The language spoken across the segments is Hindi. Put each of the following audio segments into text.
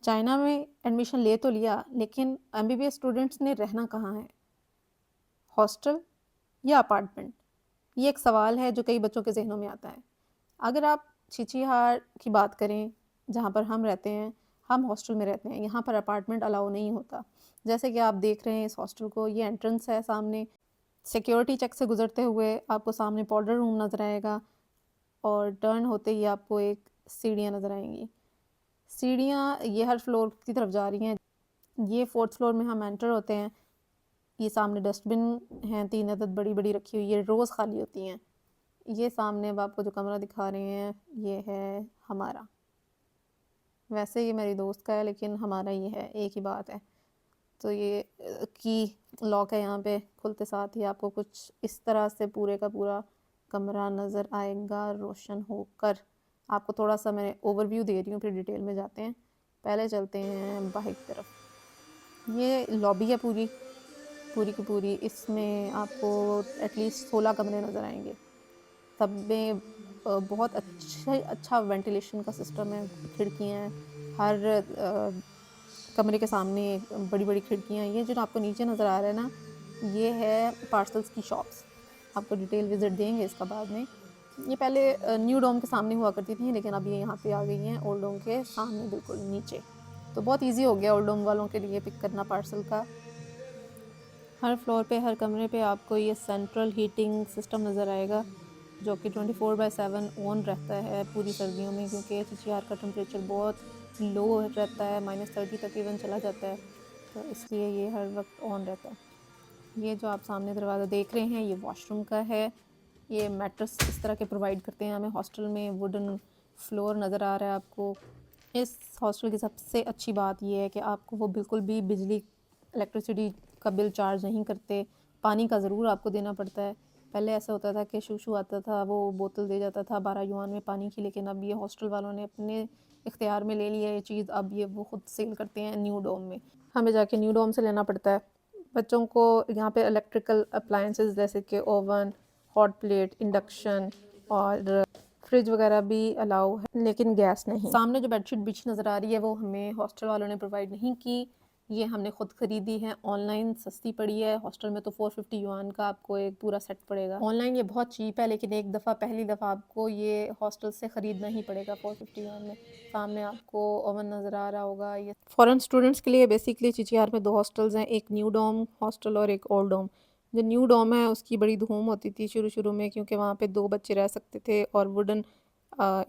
चाइना में एडमिशन ले तो लिया, लेकिन एमबीबीएस स्टूडेंट्स ने रहना कहाँ है? हॉस्टल या अपार्टमेंट? ये एक सवाल है जो कई बच्चों के ज़हनों में आता है। अगर आप छिछिहार की बात करें, जहाँ पर हम रहते हैं, हम हॉस्टल में रहते हैं। यहाँ पर अपार्टमेंट अलाउ नहीं होता। जैसे कि आप देख रहे हैं इस हॉस्टल को, ये एंट्रेंस है सामने। सिक्योरिटी चेक से गुजरते हुए आपको सामने पाउडर रूम नज़र आएगा और टर्न होते ही आपको एक सीढ़ियाँ नज़र आएंगी। सीढ़ियाँ ये हर फ्लोर की तरफ जा रही हैं। ये 4th फ्लोर में हम एंटर होते हैं। ये सामने डस्टबिन हैं, 3 अदद बड़ी-बड़ी रखी हुई है, रोज़ खाली होती हैं। ये सामने अब आपको जो कमरा दिखा रहे हैं, ये है हमारा। वैसे ये मेरी दोस्त का है, लेकिन हमारा ये है, एक ही बात है। तो ये की लॉक है यहाँ पे, खुलते साथ ही आपको कुछ इस तरह से पूरे का पूरा कमरा नज़र आएगा रोशन होकर। आपको थोड़ा-सा मैं ओवरव्यू दे रही हूँ, फिर डिटेल में जाते हैं। पहले चलते हैं बाहर की तरफ। ये लॉबी है पूरी, पूरी की पूरी। इसमें आपको एटलीस्ट 16 कमरे नज़र आएंगे। सब में बहुत अच्छा वेंटिलेशन का सिस्टम है। खिड़कियाँ हैं, हर कमरे के सामने बड़ी-बड़ी खिड़कियाँ हैं। ये जो आपको नीचे नज़र आ रहा है ना, ये है पार्सल्स की शॉप्स। आपको डिटेल विज़िट देंगे इसका बाद में। ये पहले न्यू डोम के सामने हुआ करती थी, लेकिन अब ये यहाँ पे आ गई हैं ओल्ड डोम के सामने बिल्कुल नीचे। तो बहुत ईज़ी हो गया ओल्ड डोम वालों के लिए पिक करना पार्सल का। हर फ्लोर पे, हर कमरे पे आपको ये सेंट्रल हीटिंग सिस्टम नज़र आएगा, जो कि 24/7 ऑन रहता है पूरी सर्दियों में, क्योंकि छिछिहार का टेम्परेचर बहुत लो रहता है, -30 तक इवन चला जाता है, तो इसलिए ये हर वक्त ऑन रहता है। ये जो आप सामने दरवाज़ा देख रहे हैं, ये वॉशरूम का है। ये मैट्रेस इस तरह के प्रोवाइड करते हैं हमें हॉस्टल में। वुडन फ्लोर नज़र आ रहा है आपको। इस हॉस्टल की सबसे अच्छी बात ये है कि आपको वो बिल्कुल भी बिजली, इलेक्ट्रिसिटी का बिल चार्ज नहीं करते। पानी का ज़रूर आपको देना पड़ता है। पहले ऐसा होता था कि शू आता था, वो बोतल दे जाता था 12 युआन में पानी की, लेकिन अब ये हॉस्टल वालों ने अपने इख्तियार में ले लिया ये चीज़। अब ये वो खुद सेल करते हैं न्यू डोम में, हमें जाके न्यू डोम से लेना पड़ता है। बच्चों को यहाँ पे इलेक्ट्रिकल अप्लायंसेस जैसे कि ओवन, हॉट प्लेट, इंडक्शन और फ्रिज वगैरह भी अलाउ है, लेकिन गैस नहीं। सामने जो बेडशीट बिछी नज़र आ रही है, वो हमें हॉस्टल वालों ने प्रोवाइड नहीं की। ये हमने खुद खरीदी है, ऑनलाइन सस्ती पड़ी है। हॉस्टल में तो 450 युआन का आपको एक पूरा सेट पड़ेगा। ऑनलाइन ये बहुत चीप है, लेकिन एक दफ़ा, पहली दफ़ा आपको ये हॉस्टल से ख़रीदना ही पड़ेगा 450 युआन में। सामने आपको ओवन नज़र आ रहा होगा। ये फॉरेन स्टूडेंट्स के लिए बेसिकली चिचियार में 2 हॉस्टल्स हैं, एक न्यू डोम हॉस्टल और एक ओल्ड डोम। जो न्यू डोम है उसकी बड़ी धूम होती थी शुरू में, क्योंकि वहाँ पे 2 बच्चे रह सकते थे और वुडन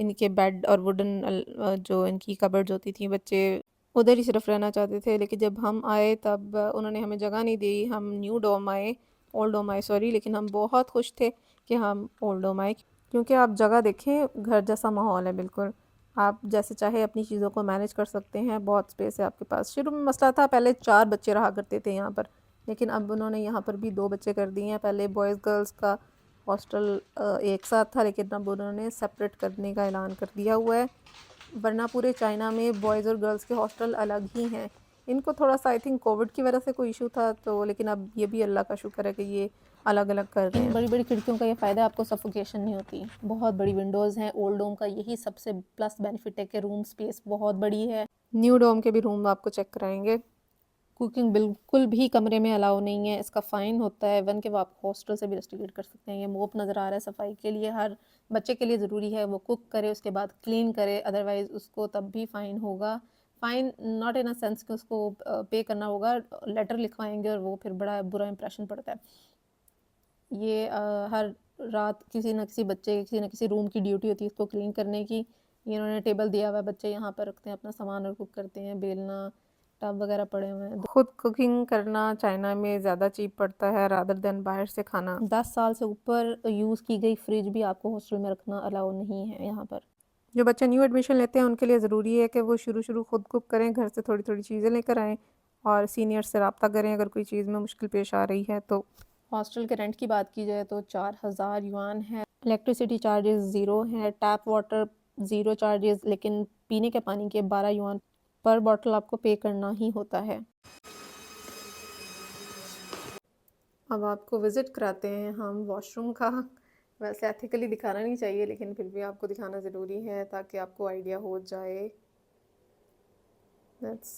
इनके बेड और वुडन जो इनकी कबर्ड्स होती थी, बच्चे उधर ही सिर्फ रहना चाहते थे। लेकिन जब हम आए तब उन्होंने हमें जगह नहीं दी। हम न्यू डोम आए, ओल्ड डोम आए सॉरी, लेकिन हम बहुत खुश थे कि हम ओल्ड डोम आए, क्योंकि आप जगह देखें, घर जैसा माहौल है बिल्कुल। आप जैसे चाहे अपनी चीज़ों को मैनेज कर सकते हैं, बहुत स्पेस है आपके पास। शुरू में मसला था, पहले 4 बच्चे रहा करते थे यहाँ पर, लेकिन अब उन्होंने यहाँ पर भी 2 बच्चे कर दिए हैं। पहले बॉयज़ गर्ल्स का हॉस्टल एक साथ था, लेकिन अब उन्होंने सेपरेट करने का ऐलान कर दिया हुआ है। वरना पूरे चाइना में बॉयज़ और गर्ल्स के हॉस्टल अलग ही हैं। इनको थोड़ा-सा आई थिंक कोविड की वजह से कोई इशू था, तो लेकिन अब ये भी अल्लाह का शुक्र है कि ये अलग-अलग कर रहे हैं। इन बड़ी-बड़ी खिड़कियों का ये फ़ायदा, आपको सफोकेशन नहीं होती। बहुत बड़ी विंडोज़ हैं। ओल्ड डोम का यही सबसे प्लस बेनिफिट है कि रूम स्पेस बहुत बड़ी है। न्यू डोम के भी रूम आपको चेक कराएँगे। कुकिंग बिल्कुल भी कमरे में अलाउ नहीं है, इसका फ़ाइन होता है। इवन कि वो आप हॉस्टल से भी रस्टिकेट कर सकते हैं। ये मोप नज़र आ रहा है सफाई के लिए, हर बच्चे के लिए ज़रूरी है वो कुक करे, उसके बाद क्लीन करे, अदरवाइज़ उसको तब भी फ़ाइन होगा। Fine not in a sense कि उसको पे करना होगा, लेटर लिखवाएंगे और वो फिर बड़ा बुरा इंप्रेशन पड़ता है। ये हर रात किसी न किसी बच्चे, किसी न किसी रूम की ड्यूटी होती है इसको क्लीन करने की। इन्होंने टेबल दिया हुआ है, बच्चे यहाँ पर रखते हैं अपना सामान और कुक करते हैं। बेलना, टब वगैरह पड़े हुए हैं। खुद कुकिंग करना चाइना में ज़्यादा चीप पड़ता है रादर देन बाहर से खाना। 10 साल से ऊपर यूज़ की गई फ्रिज भी आपको हॉस्टल में रखना अलाउ नहीं है यहाँ पर। जो बच्चे न्यू एडमिशन लेते हैं उनके लिए ज़रूरी है कि वो शुरू खुद कुक करें, घर से थोड़ी चीज़ें लेकर आएँ और सीनियर से रब्ता करें अगर कोई चीज़ में मुश्किल पेश आ रही है तो। हॉस्टल के रेंट की बात की जाए तो 4000 युआन है। इलेक्ट्रिसिटी चार्जेस ज़ीरो हैं, टैप वाटर ज़ीरो चार्जेस, लेकिन पीने के पानी के 12 युआन पर बॉटल आपको पे करना ही होता है। अब आपको विज़िट कराते हैं हम वॉशरूम का। वैसे एथिकली दिखाना नहीं चाहिए, लेकिन फिर भी आपको दिखाना ज़रूरी है ताकि आपको आइडिया हो जाए। Let's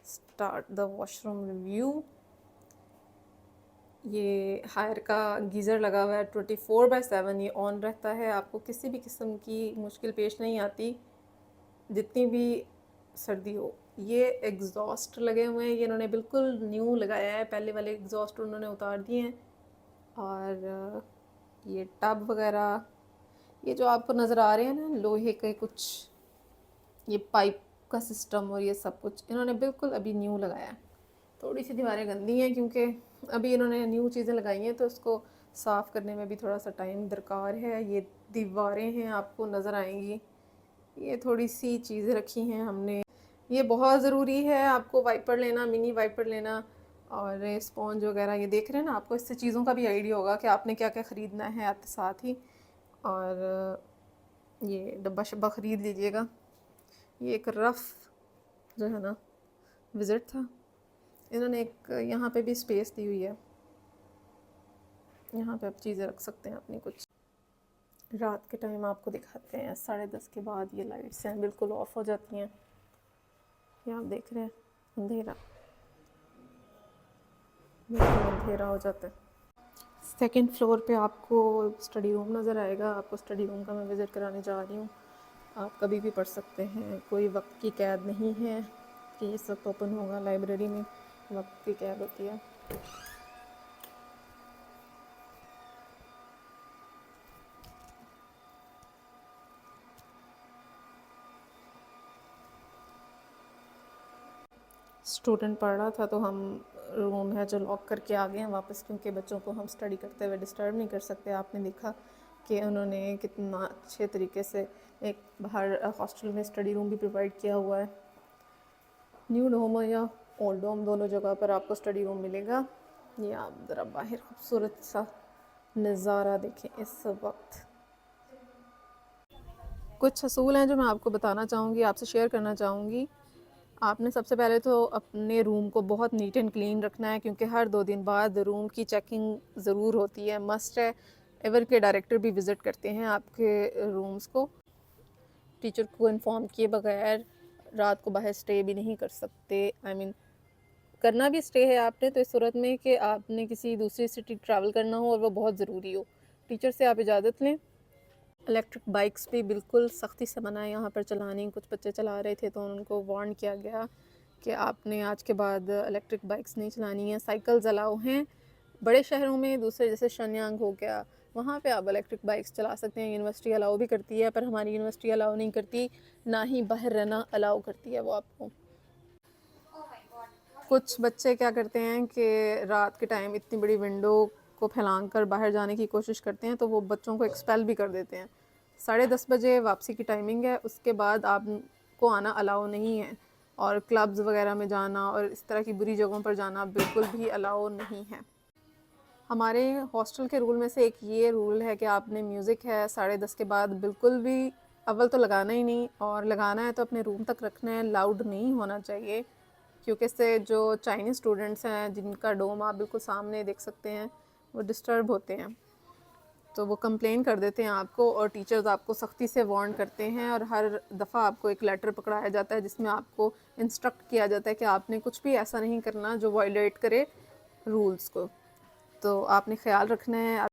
start the washroom review. ये हायर का गीज़र लगा हुआ है 24/7, ये ऑन रहता है, आपको किसी भी किस्म की मुश्किल पेश नहीं आती जितनी भी सर्दी हो। ये एग्जॉस्ट लगे हुए हैं, ये इन्होंने बिल्कुल न्यू लगाया है, पहले वाले एग्जॉस्ट उन्होंने उतार दिए हैं। और ये टब वगैरह, ये जो आपको नज़र आ रहे हैं ना लोहे के कुछ, ये पाइप का सिस्टम और ये सब कुछ इन्होंने बिल्कुल अभी न्यू लगाया है। थोड़ी सी दीवारें गंदी हैं क्योंकि अभी इन्होंने न्यू चीज़ें लगाई हैं, तो इसको साफ़ करने में भी थोड़ा सा टाइम दरकार है। ये दीवारें हैं, आपको नज़र आएंगी, ये थोड़ी सी चीज़ें रखी हैं हमने। ये बहुत ज़रूरी है आपको वाइपर लेना, मिनी वाइपर लेना, और स्पॉन्ज वगैरह। ये देख रहे हैं ना, आपको इससे चीज़ों का भी आइडिया होगा कि आपने क्या क्या ख़रीदना है आते साथ ही। और ये डब्बा शब्बा ख़रीद लीजिएगा। ये एक रफ़ जो है ना विज़िट था। इन्होंने एक यहाँ पे भी स्पेस दी हुई है, यहाँ पे आप चीज़ें रख सकते हैं अपनी कुछ। रात के टाइम आपको दिखाते हैं, 10:30 के बाद ये लाइट्स हैं बिल्कुल ऑफ हो जाती हैं। ये आप देख रहे हैं अंधेरा, बिल्कुल अंधेरा हो जाता है। सेकंड फ्लोर पे आपको स्टडी रूम नज़र आएगा, आपको स्टडी रूम का मैं विज़िट कराने जा रही हूँ। आप कभी भी पढ़ सकते हैं, कोई वक्त की कैद नहीं है कि इस वक्त ओपन होगा। लाइब्रेरी में वक्त की कैद होती है। स्टूडेंट पढ़ रहा था तो हम रूम है जो लॉक करके आ गए हैं वापस, क्योंकि बच्चों को हम स्टडी करते हुए डिस्टर्ब नहीं कर सकते। आपने देखा कि उन्होंने कितना अच्छे तरीके से एक बाहर हॉस्टल में स्टडी रूम भी प्रोवाइड किया हुआ है। न्यू डोम या ओल्ड डोम दोनों जगह पर आपको स्टडी रूम मिलेगा। ये आप ज़रा बाहर खूबसूरत सा नज़ारा देखें इस वक्त। कुछ असूल हैं जो मैं आपको बताना चाहूँगी, आपसे शेयर करना चाहूँगी। आपने सबसे पहले तो अपने रूम को बहुत नीट एंड क्लीन रखना है, क्योंकि हर 2 दिन बाद रूम की चेकिंग ज़रूर होती है, मस्ट है। एवर के डायरेक्टर भी विज़िट करते हैं आपके रूम्स को। टीचर को इन्फॉर्म किए बगैर रात को बाहर स्टे भी नहीं कर सकते। करना भी स्टे है आपने तो इस सूरत में कि आपने किसी दूसरी सिटी ट्रैवल करना हो और वो बहुत ज़रूरी हो, टीचर से आप इजाज़त लें। इलेक्ट्रिक बाइक्स भी बिल्कुल सख्ती से मना है यहाँ पर चलानी। कुछ बच्चे चला रहे थे तो उनको वार्न किया गया कि आपने आज के बाद इलेक्ट्रिक बाइक्स नहीं चलानी है। साइकिल्स अलाउ हैं बड़े शहरों में, दूसरे जैसे शन्यांग हो गया, वहाँ पे आप इलेक्ट्रिक बाइक्स चला सकते हैं। यूनिवर्सिटी अलाउ भी करती है, पर हमारी यूनिवर्सिटी अलाउ नहीं करती, ना ही बाहर रहना अलाउ करती है वो आपको। कुछ बच्चे क्या करते हैं कि रात के टाइम इतनी बड़ी विंडो को फैलांग कर बाहर जाने की कोशिश करते हैं, तो वो बच्चों को एक्सपेल भी कर देते हैं। 10:30 बजे वापसी की टाइमिंग है, उसके बाद आपको आना अलाउ नहीं है। और क्लब्स वगैरह में जाना और इस तरह की बुरी जगहों पर जाना बिल्कुल भी अलाउ नहीं है। हमारे हॉस्टल के रूल में से एक ये रूल है कि आपने म्यूज़िक है 10:30 के बाद बिल्कुल भी, अव्वल तो लगाना ही नहीं, और लगाना है तो अपने रूम तक रखना है, लाउड नहीं होना चाहिए। क्योंकि इससे जो चाइनीज़ स्टूडेंट्स हैं जिनका डोम आप बिल्कुल सामने देख सकते हैं, वो डिस्टर्ब होते हैं, तो वो कंप्लेन कर देते हैं आपको, और टीचर्स आपको सख्ती से वार्न करते हैं। और हर दफ़ा आपको एक लेटर पकड़ाया जाता है जिसमें आपको इंस्ट्रक्ट किया जाता है कि आपने कुछ भी ऐसा नहीं करना जो वायलेट करे रूल्स को। तो आपने ख्याल रखना है